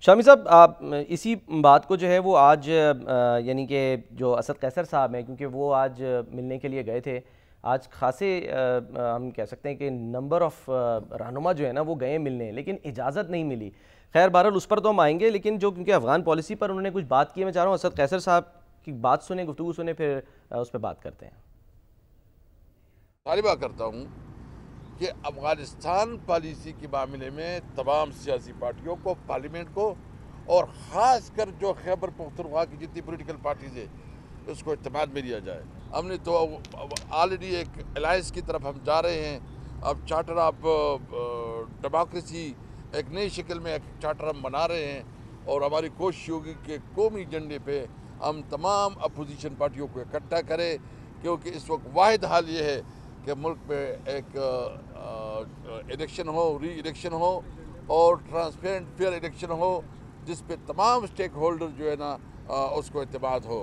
शामी साहब, आप इसी बात को जो है वो आज यानी कि जो असद कैसर साहब हैं, क्योंकि वो आज मिलने के लिए गए थे, आज खासे हम कह सकते हैं कि नंबर ऑफ रहनुमा जो है ना वो गए मिलने, लेकिन इजाज़त नहीं मिली। खैर बहरहाल उस पर तो हम आएंगे, लेकिन जो क्योंकि अफ़गान पॉलिसी पर उन्होंने कुछ बात की है, मैं चाह रहा हूँ असद कैसर साहब की बात सुने, गुफ्तगू सुने, फिर उस पर बात करते हैं। तालिबा करता हूँ कि अफ़गानिस्तान पॉलिसी के मामले में तमाम सियासी पार्टियों को, पार्लियामेंट को, और ख़ास कर जो खैबर पख्तूनख्वा की जितनी पॉलिटिकल पार्टीज़ है उसको इत्तेमाद में लिया जाए। हमने तो ऑलरेडी एक अलायंस की तरफ हम जा रहे हैं। अब चार्टर ऑफ डेमोक्रेसी एक नई शक्ल में एक चार्टर हम बना रहे हैं, और हमारी कोशिश होगी कि कौमी एजेंडे पे हम तमाम अपोजिशन पार्टियों को इकट्ठा करें, क्योंकि इस वक्त वाहिद हाल ये है कि मुल्क में एक इलेक्शन हो, री इलेक्शन हो और ट्रांसपेरेंट फेयर इलेक्शन हो, जिस पे तमाम स्टेक होल्डर जो है ना उसको इत्तेमाद हो।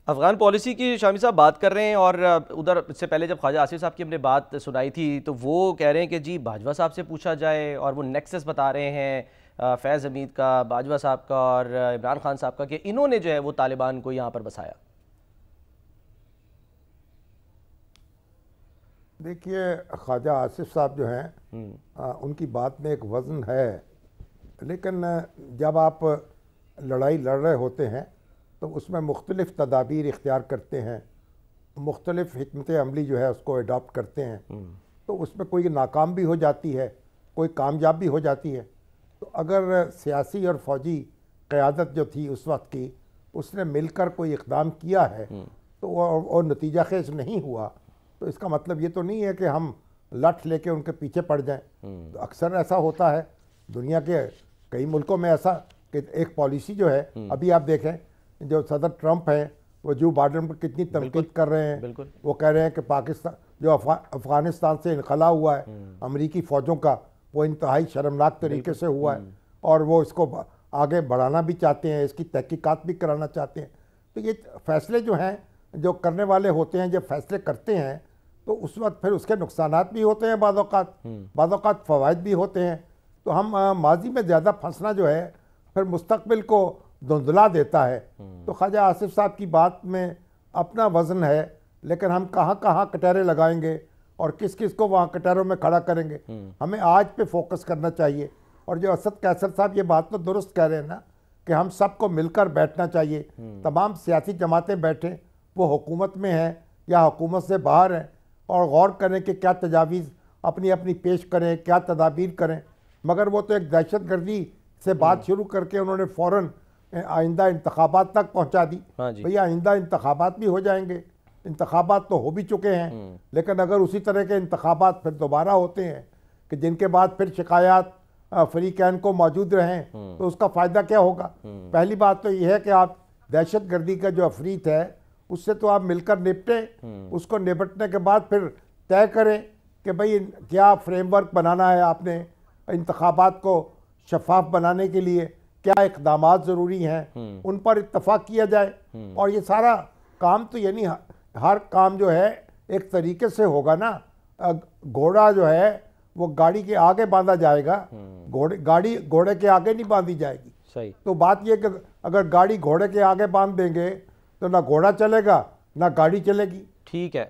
अफ़गान पॉलिसी की शामी साहब बात कर रहे हैं, और उधर इससे पहले जब ख्वाजा आसिफ साहब की हमने बात सुनाई थी तो वो कह रहे हैं कि जी बाजवा साहब से पूछा जाए, और वो नेक्सस बता रहे हैं फैज़ हमीद का, बाजवा साहब का और इमरान खान साहब का, कि इन्होंने जो है वो तालिबान को यहाँ पर बसाया। देखिए, ख्वाजा आसिफ साहब जो हैं उनकी बात में एक वज़न है, लेकिन जब आप लड़ाई लड़ रहे होते हैं तो उसमें मुख्तलिफ़ तदाबीर इख्तियार करते हैं, मुख्तलिफ़ हिकमत अमली जो है उसको अडॉप्ट करते हैं, तो उसमें कोई नाकाम भी हो जाती है, कोई कामयाब भी हो जाती है। तो अगर सियासी और फ़ौजी क़यादत जो थी उस वक्त की, उसने मिलकर कोई इक़दाम किया है तो वो नतीजा खेज नहीं हुआ, तो इसका मतलब ये तो नहीं है कि हम लठ लेके उनके पीछे पड़ जाएं। तो अक्सर ऐसा होता है दुनिया के कई मुल्कों में, ऐसा कि एक पॉलिसी जो है, अभी आप देखें जो सदर ट्रंप हैं वो जो बाइडेन पर कितनी तनकीद कर रहे हैं। वो कह रहे हैं कि पाकिस्तान जो अफ़गानिस्तान से इनखला हुआ है अमरीकी फ़ौजों का, वो इंतहाई शर्मनाक तरीके से हुआ है, और वो इसको आगे बढ़ाना भी चाहते हैं, इसकी तहकीकात भी कराना चाहते हैं। तो ये फ़ैसले जो हैं, जो करने वाले होते हैं, जब फैसले करते हैं तो उस वक्त फिर उसके नुकसानात भी होते हैं, बाज़ औक़ात फ़वाइद भी होते हैं। तो हम माजी में ज़्यादा फंसना जो है फिर मुस्तक़बिल को धुंधला देता है। तो ख्वाजा आसिफ साहब की बात में अपना वज़न है, लेकिन हम कहाँ कहाँ कटहरे लगाएंगे और किस किस को वहाँ कटहरों में खड़ा करेंगे, हमें आज पे फोकस करना चाहिए। और जो असद कैसर साहब ये बात तो दुरुस्त कह रहे हैं ना कि हम सबको मिलकर बैठना चाहिए, तमाम सियासी जमातें बैठें, वो हुकूमत में हैं या हुकूमत से बाहर हैं, और गौर करें कि क्या तजावीज़ अपनी अपनी पेश करें, क्या तदाबीर करें। मगर वो तो एक दहशत गर्दी से बात शुरू करके उन्होंने फ़ौरन आइंदा इंतखाबात तक पहुंचा दी। भैया आइंदा इंतखाबात भी हो जाएंगे, इंतखाबात तो हो भी चुके हैं, लेकिन अगर उसी तरह के इंतखाबात फिर दोबारा होते हैं कि जिनके बाद फिर शिकायत फरीकैन को मौजूद रहें, तो उसका फ़ायदा क्या होगा। पहली बात तो यह है कि आप दहशत गर्दी का जो अफरीत है उससे तो आप मिलकर निपटें, उसको निपटने के बाद फिर तय करें कि भाई क्या फ्रेमवर्क बनाना है आपने इंतखाबात को शफाफ बनाने के लिए, क्या इक़दामात ज़रूरी हैं, उन पर इत्तफाक किया जाए। और ये सारा काम तो यानी हर काम जो है एक तरीके से होगा ना। घोड़ा जो है वो गाड़ी के आगे बांधा जाएगा, गाड़ी घोड़े के आगे नहीं बांधी जाएगी। सही। तो बात ये कि अगर गाड़ी घोड़े के आगे बांध देंगे तो ना घोड़ा चलेगा ना गाड़ी चलेगी। ठीक है।